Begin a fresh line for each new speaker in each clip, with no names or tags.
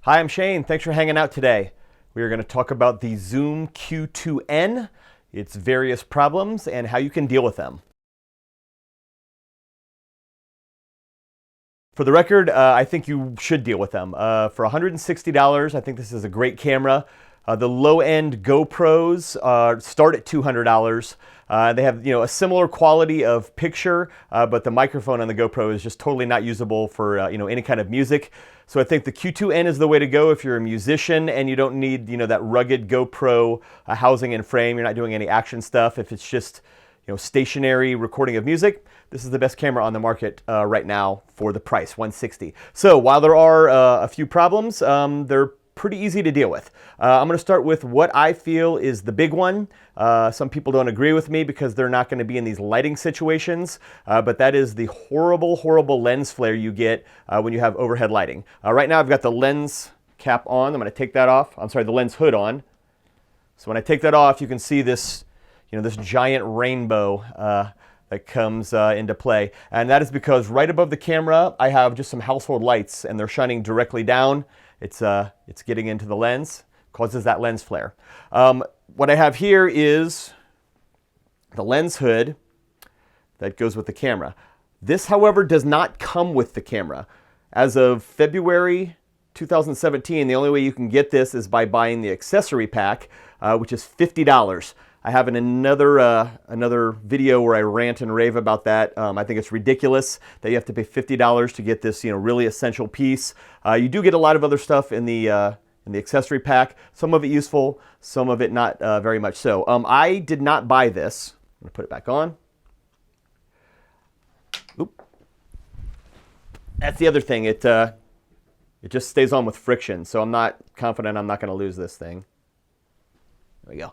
Hi, I'm Shane. Thanks for hanging out today. We are going to talk about the Zoom Q2n, its various problems, and how you can deal with them. For the record, I think you should deal with them. For $160, I think this is a great camera. The low-end GoPros start at $200. They have a similar quality of picture, but the microphone on the GoPro is just totally not usable for any kind of music. So I think the Q2n is the way to go if you're a musician and you don't need that rugged GoPro housing and frame. You're not doing any action stuff. If it's just stationary recording of music, this is the best camera on the market right now for the price, $160. So while there are a few problems, they're pretty easy to deal with. I'm going to start with what I feel is the big one. Some people don't agree with me because they're not going to be in these lighting situations, but that is the horrible, horrible lens flare you get when you have overhead lighting. Right now I've got the lens cap on. I'm going to take that off. I'm sorry, the lens hood on. So when I take that off, you can see this, this giant rainbow that comes into play. And that is because right above the camera, I have just some household lights and they're shining directly down. It's getting into the lens, causes that lens flare. What I have here is the lens hood that goes with the camera. This, however, does not come with the camera. As of February 2017, the only way you can get this is by buying the accessory pack, which is $50. I have another video where I rant and rave about that. I think it's ridiculous that you have to pay $50 to get this really essential piece. You do get a lot of other stuff in the accessory pack. Some of it useful, some of it not very much so. I did not buy this. I'm going to put it back on. Oop. That's the other thing. It just stays on with friction, so I'm not confident I'm not going to lose this thing. There we go.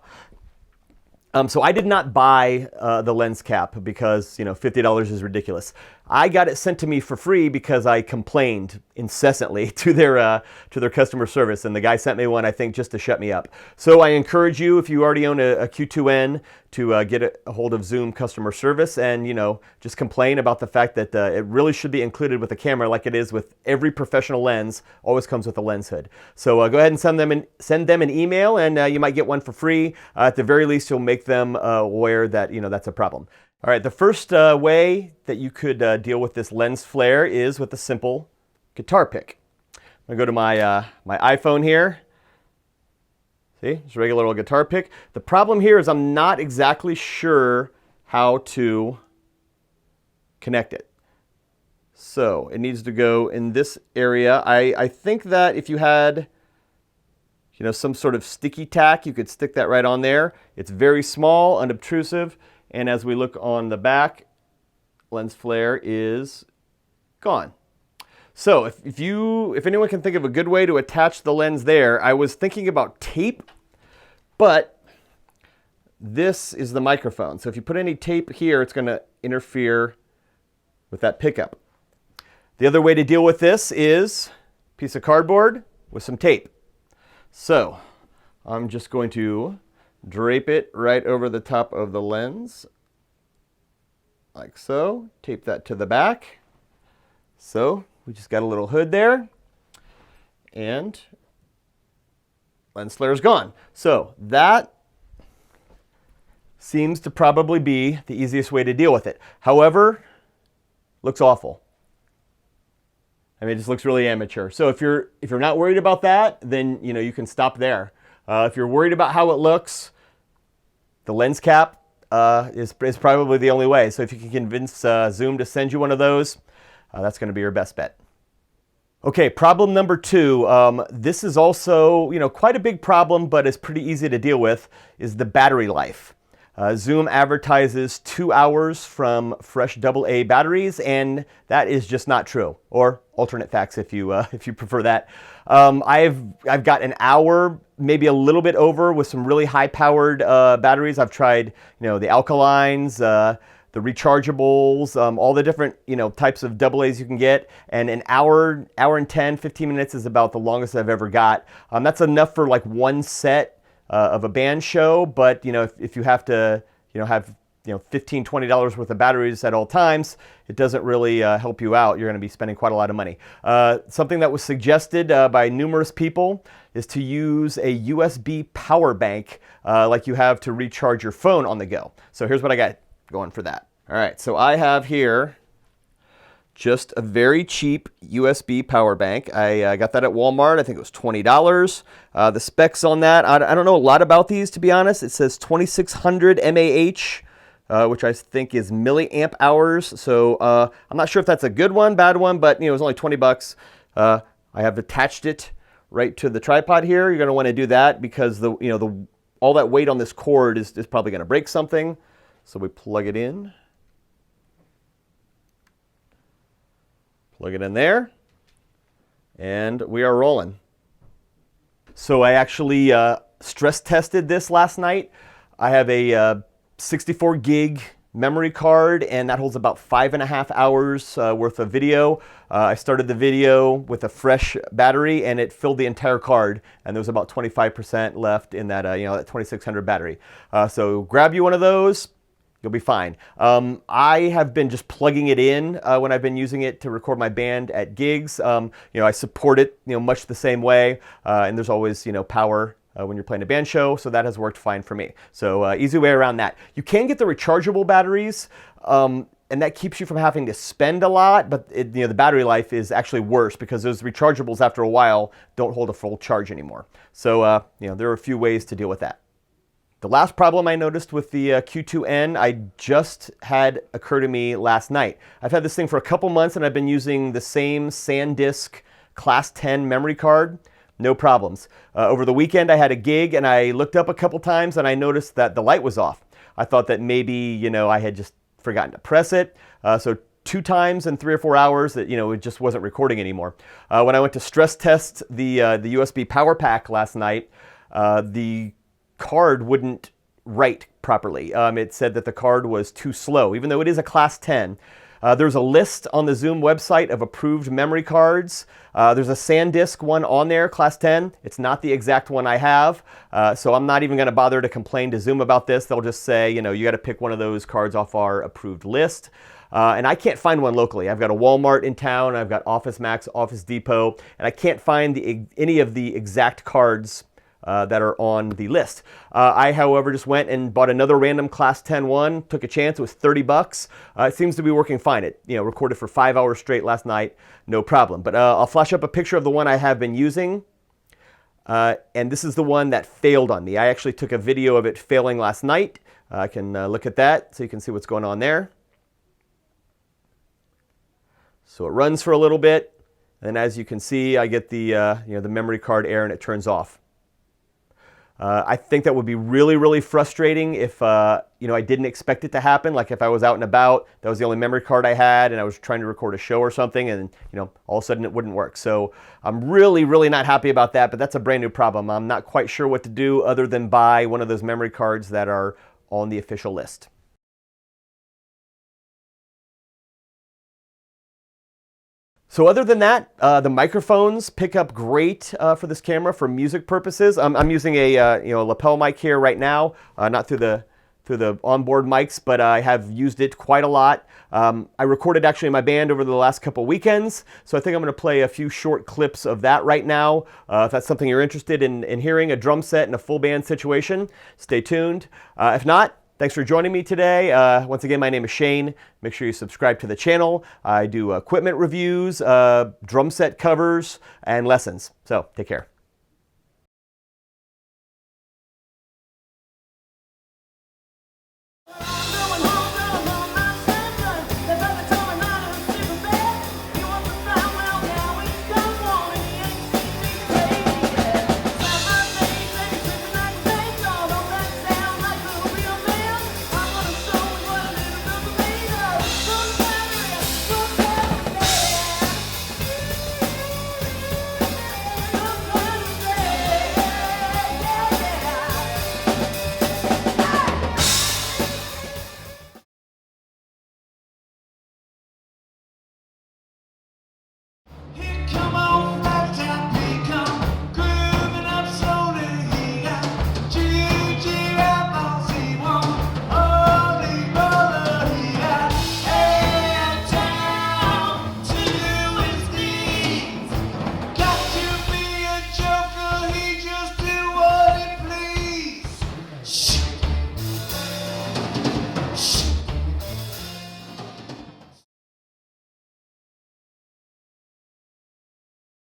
So I did not buy the lens cap because $50 is ridiculous. I got it sent to me for free because I complained incessantly to their customer service, and the guy sent me one, I think, just to shut me up. So I encourage you, if you already own a Q2n, to get a hold of Zoom customer service and just complain about the fact that it really should be included with the camera, like it is with every professional lens. Always comes with a lens hood. So go ahead and send them an email, and you might get one for free. At the very least, you'll make them aware that that's a problem. All right, the first way that you could deal with this lens flare is with a simple guitar pick. I'm gonna go to my iPhone here. See, it's a regular little guitar pick. The problem here is I'm not exactly sure how to connect it. So it needs to go in this area. I think that if you had some sort of sticky tack, you could stick that right on there. It's very small, unobtrusive. And as we look on the back, lens flare is gone. So if anyone can think of a good way to attach the lens there, I was thinking about tape, but this is the microphone. So if you put any tape here, it's going to interfere with that pickup. The other way to deal with this is a piece of cardboard with some tape. So I'm just going to drape it right over the top of the lens, like so. Tape that to the back. So we just got a little hood there, and lens flare is gone. So that seems to probably be the easiest way to deal with it. However, looks awful. I mean, it just looks really amateur. So if you're not worried about that, then you can stop there. If you're worried about how it looks, the lens cap is probably the only way. So if you can convince Zoom to send you one of those, that's going to be your best bet. Okay, problem number two. This is also quite a big problem, but it's pretty easy to deal with, is the battery life. Zoom advertises 2 hours from fresh AA batteries, and that is just not true. Or alternate facts if you prefer that. I've got an hour, maybe a little bit over, with some really high-powered batteries. I've tried the alkalines, the rechargeables, all the different types of AA's you can get, and an hour and 10, 15 minutes is about the longest I've ever got. That's enough for like one set of a band show, but if you have to have $15, $20 worth of batteries at all times, it doesn't really help you out. You're going to be spending quite a lot of money. Something that was suggested by numerous people is to use a USB power bank like you have to recharge your phone on the go. So here's what I got going for that. All right, so I have here just a very cheap USB power bank. I got that at Walmart. I think it was $20. The specs on that, I don't know a lot about these, to be honest. It says 2600 mAh, which I think is milliamp hours. So I'm not sure if that's a good one, bad one, but it was only 20 bucks. I have attached it right to the tripod here. You're going to want to do that because all that weight on this cord is probably going to break something. So we plug it in. Plug it in there, and we are rolling. So I actually stress tested this last night. I have a 64 gig memory card, and that holds about 5.5 hours worth of video. I started the video with a fresh battery, and it filled the entire card, and there was about 25% left in that, that 2600 battery. So grab you one of those. You'll be fine. I have been just plugging it in when I've been using it to record my band at gigs. I support it, much the same way, and there's always, power when you're playing a band show, so that has worked fine for me. So easy way around that. You can get the rechargeable batteries, and that keeps you from having to spend a lot, but the battery life is actually worse because those rechargeables after a while don't hold a full charge anymore. So there are a few ways to deal with that. The last problem I noticed with the Q2n, I just had occur to me last night. I've had this thing for a couple months and I've been using the same SanDisk Class 10 memory card. No problems. Over the weekend I had a gig and I looked up a couple times and I noticed that the light was off. I thought that maybe, I had just forgotten to press it. So 2 times in 3 or 4 hours that, it just wasn't recording anymore. When I went to stress test the USB power pack last night, the card wouldn't write properly. It said that the card was too slow, even though it is a Class 10. There's a list on the Zoom website of approved memory cards. There's a SanDisk one on there, Class 10. It's not the exact one I have, so I'm not even going to bother to complain to Zoom about this. They'll just say, you got to pick one of those cards off our approved list. And I can't find one locally. I've got a Walmart in town, I've got Office Max, Office Depot, and I can't find any of the exact cards that are on the list. I, however, just went and bought another random Class 10 one, took a chance. It was 30 bucks. It seems to be working fine. It recorded for 5 hours straight last night, no problem. But I'll flash up a picture of the one I have been using. And this is the one that failed on me. I actually took a video of it failing last night. I can look at that so you can see what's going on there. So it runs for a little bit, and as you can see, I get the the memory card error and it turns off. I think that would be really, really frustrating if I didn't expect it to happen. Like if I was out and about, that was the only memory card I had, and I was trying to record a show or something, and all of a sudden it wouldn't work. So I'm really, really not happy about that. But that's a brand new problem. I'm not quite sure what to do other than buy one of those memory cards that are on the official list. So other than that, the microphones pick up great for this camera for music purposes. I'm using a lapel mic here right now, not through the onboard mics, but I have used it quite a lot. I recorded actually my band over the last couple weekends, so I think I'm going to play a few short clips of that right now. If that's something you're interested in hearing, a drum set in a full band situation, stay tuned. If not, thanks for joining me today. Once again, my name is Shane. Make sure you subscribe to the channel. I do equipment reviews, drum set covers, and lessons. So take care.